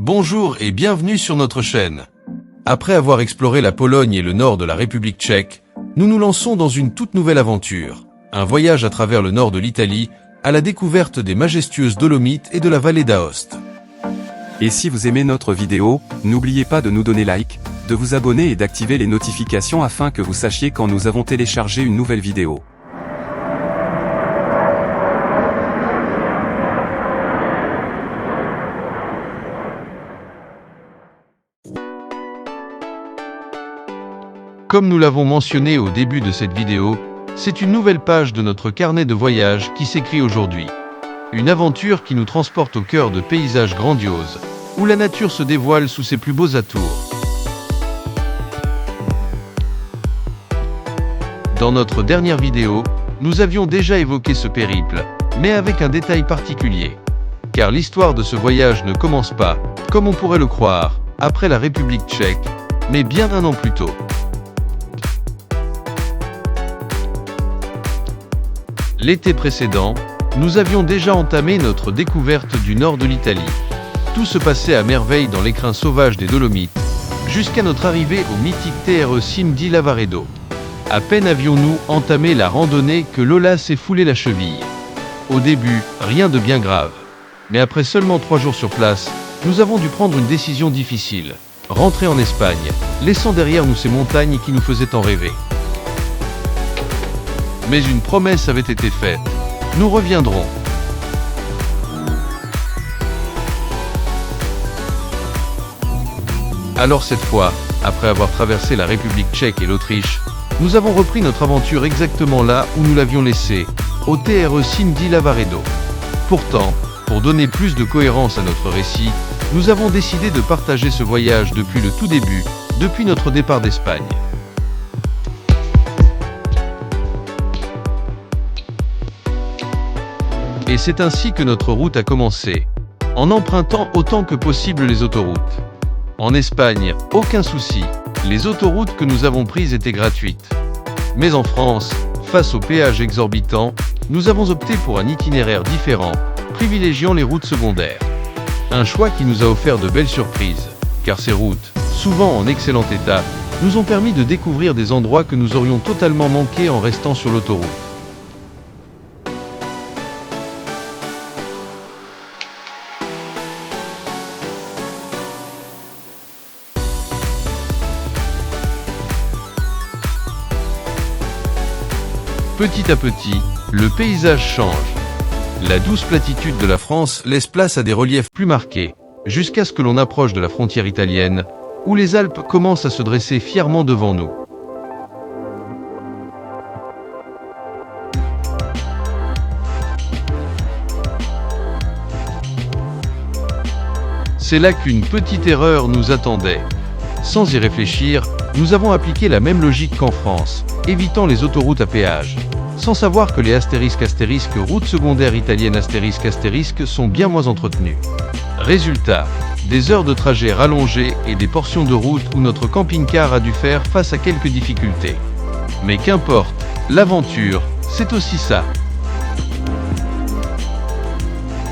Bonjour et bienvenue sur notre chaîne. Après avoir exploré la Pologne et le nord de la République tchèque, nous nous lançons dans une toute nouvelle aventure. Un voyage à travers le nord de l'Italie, à la découverte des majestueuses Dolomites et de la vallée d'Aoste. Et si vous aimez notre vidéo, n'oubliez pas de nous donner like, de vous abonner et d'activer les notifications afin que vous sachiez quand nous avons téléchargé une nouvelle vidéo. Comme nous l'avons mentionné au début de cette vidéo, c'est une nouvelle page de notre carnet de voyage qui s'écrit aujourd'hui. Une aventure qui nous transporte au cœur de paysages grandioses, où la nature se dévoile sous ses plus beaux atours. Dans notre dernière vidéo, nous avions déjà évoqué ce périple, mais avec un détail particulier. Car l'histoire de ce voyage ne commence pas, comme on pourrait le croire, après la République tchèque, mais bien un an plus tôt. L'été précédent, nous avions déjà entamé notre découverte du nord de l'Italie. Tout se passait à merveille dans l'écrin sauvage des Dolomites, jusqu'à notre arrivée au mythique TRE Cime di Lavaredo. À peine avions-nous entamé la randonnée que Lola s'est foulé la cheville. Au début, rien de bien grave. Mais après seulement 3 jours sur place, nous avons dû prendre une décision difficile. Rentrer en Espagne, laissant derrière nous ces montagnes qui nous faisaient en rêver. Mais une promesse avait été faite. Nous reviendrons. Alors cette fois, après avoir traversé la République tchèque et l'Autriche, nous avons repris notre aventure exactement là où nous l'avions laissée, au TRE Cime di Lavaredo. Pourtant, pour donner plus de cohérence à notre récit, nous avons décidé de partager ce voyage depuis le tout début, depuis notre départ d'Espagne. Et c'est ainsi que notre route a commencé, en empruntant autant que possible les autoroutes. En Espagne, aucun souci, les autoroutes que nous avons prises étaient gratuites. Mais en France, face aux péages exorbitants, nous avons opté pour un itinéraire différent, privilégiant les routes secondaires. Un choix qui nous a offert de belles surprises, car ces routes, souvent en excellent état, nous ont permis de découvrir des endroits que nous aurions totalement manqués en restant sur l'autoroute. Petit à petit, le paysage change. La douce platitude de la France laisse place à des reliefs plus marqués, jusqu'à ce que l'on approche de la frontière italienne, où les Alpes commencent à se dresser fièrement devant nous. C'est là qu'une petite erreur nous attendait. Sans y réfléchir, nous avons appliqué la même logique qu'en France, évitant les autoroutes à péage, sans savoir que les ** routes secondaires italiennes * sont bien moins entretenues. Résultat, des heures de trajet rallongées et des portions de route où notre camping-car a dû faire face à quelques difficultés. Mais qu'importe, l'aventure, c'est aussi ça.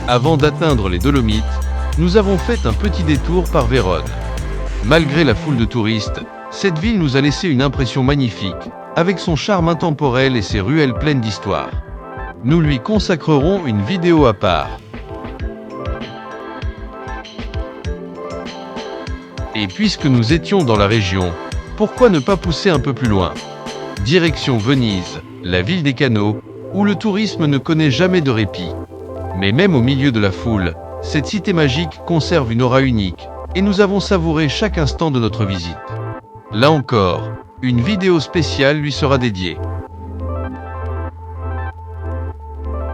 Avant d'atteindre les Dolomites, nous avons fait un petit détour par Vérone. Malgré la foule de touristes, cette ville nous a laissé une impression magnifique, avec son charme intemporel et ses ruelles pleines d'histoire. Nous lui consacrerons une vidéo à part. Et puisque nous étions dans la région, pourquoi ne pas pousser un peu plus loin? Direction Venise, la ville des canaux, où le tourisme ne connaît jamais de répit. Mais même au milieu de la foule, cette cité magique conserve une aura unique, et nous avons savouré chaque instant de notre visite. Là encore, une vidéo spéciale lui sera dédiée.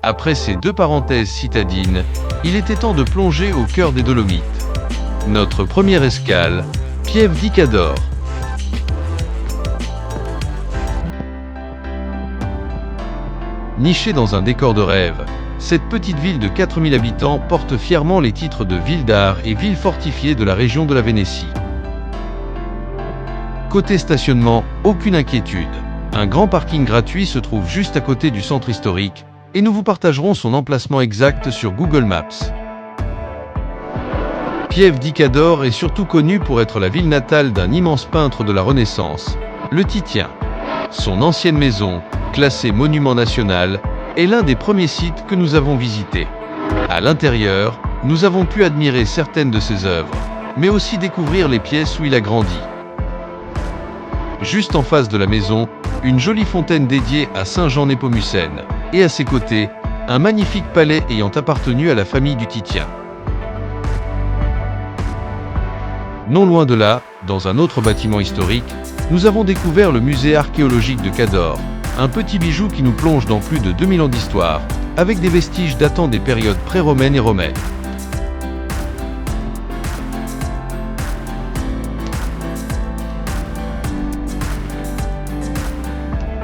Après ces 2 parenthèses citadines, il était temps de plonger au cœur des Dolomites. Notre première escale, Pieve di Cadore. Nichée dans un décor de rêve, cette petite ville de 4000 habitants porte fièrement les titres de ville d'art et ville fortifiée de la région de la Vénétie. Côté stationnement, aucune inquiétude. Un grand parking gratuit se trouve juste à côté du centre historique, et nous vous partagerons son emplacement exact sur Google Maps. Pieve di Cadore est surtout connue pour être la ville natale d'un immense peintre de la Renaissance, le Titien. Son ancienne maison, classée monument national, est l'un des premiers sites que nous avons visités. À l'intérieur, nous avons pu admirer certaines de ses œuvres, mais aussi découvrir les pièces où il a grandi. Juste en face de la maison, une jolie fontaine dédiée à Saint Jean Népomucène, et à ses côtés, un magnifique palais ayant appartenu à la famille du Titien. Non loin de là, dans un autre bâtiment historique, nous avons découvert le musée archéologique de Cadore, un petit bijou qui nous plonge dans plus de 2000 ans d'histoire, avec des vestiges datant des périodes pré-romaines et romaines.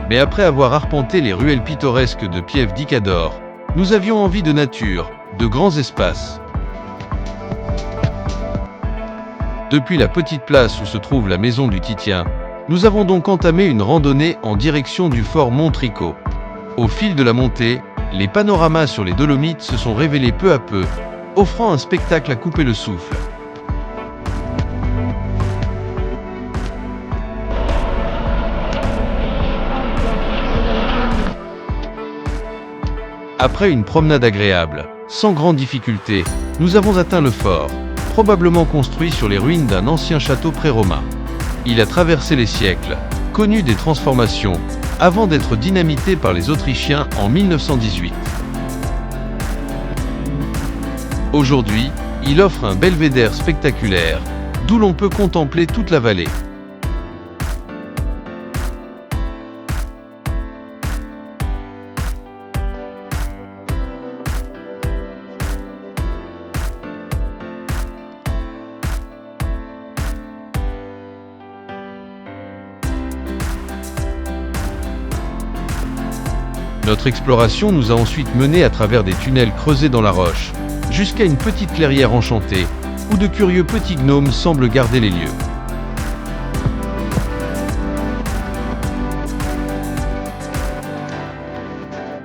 Mais après avoir arpenté les ruelles pittoresques de Pieve di Cadore, nous avions envie de nature, de grands espaces. Depuis la petite place où se trouve la maison du Titien, nous avons donc entamé une randonnée en direction du fort Montrico. Au fil de la montée, les panoramas sur les Dolomites se sont révélés peu à peu, offrant un spectacle à couper le souffle. Après une promenade agréable, sans grande difficulté, nous avons atteint le fort, probablement construit sur les ruines d'un ancien château pré-romain. Il a traversé les siècles, connu des transformations, avant d'être dynamité par les Autrichiens en 1918. Aujourd'hui, il offre un belvédère spectaculaire, d'où l'on peut contempler toute la vallée. Notre exploration nous a ensuite menés à travers des tunnels creusés dans la roche, jusqu'à une petite clairière enchantée, où de curieux petits gnomes semblent garder les lieux.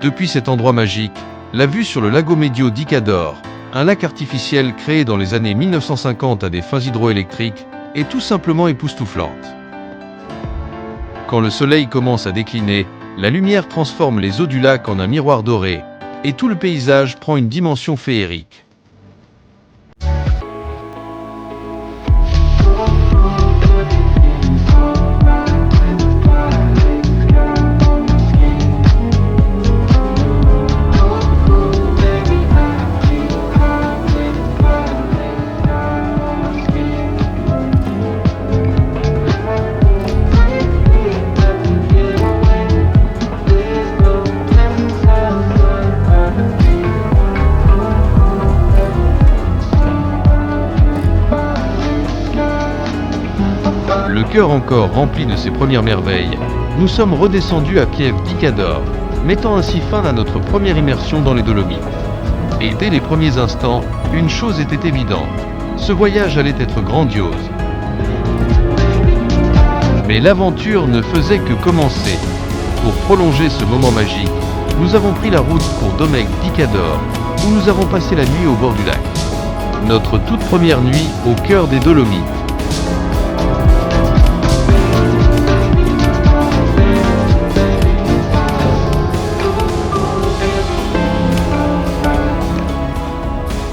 Depuis cet endroit magique, la vue sur le Lago Medio di Cadore, un lac artificiel créé dans les années 1950 à des fins hydroélectriques, est tout simplement époustouflante. Quand le soleil commence à décliner, la lumière transforme les eaux du lac en un miroir doré, et tout le paysage prend une dimension féerique. Le cœur encore rempli de ses premières merveilles, nous sommes redescendus à Pieve di Cadore, mettant ainsi fin à notre première immersion dans les Dolomites. Et dès les premiers instants, une chose était évidente, ce voyage allait être grandiose. Mais l'aventure ne faisait que commencer. Pour prolonger ce moment magique, nous avons pris la route pour Domecq di Cadore, où nous avons passé la nuit au bord du lac. Notre toute première nuit au cœur des Dolomites.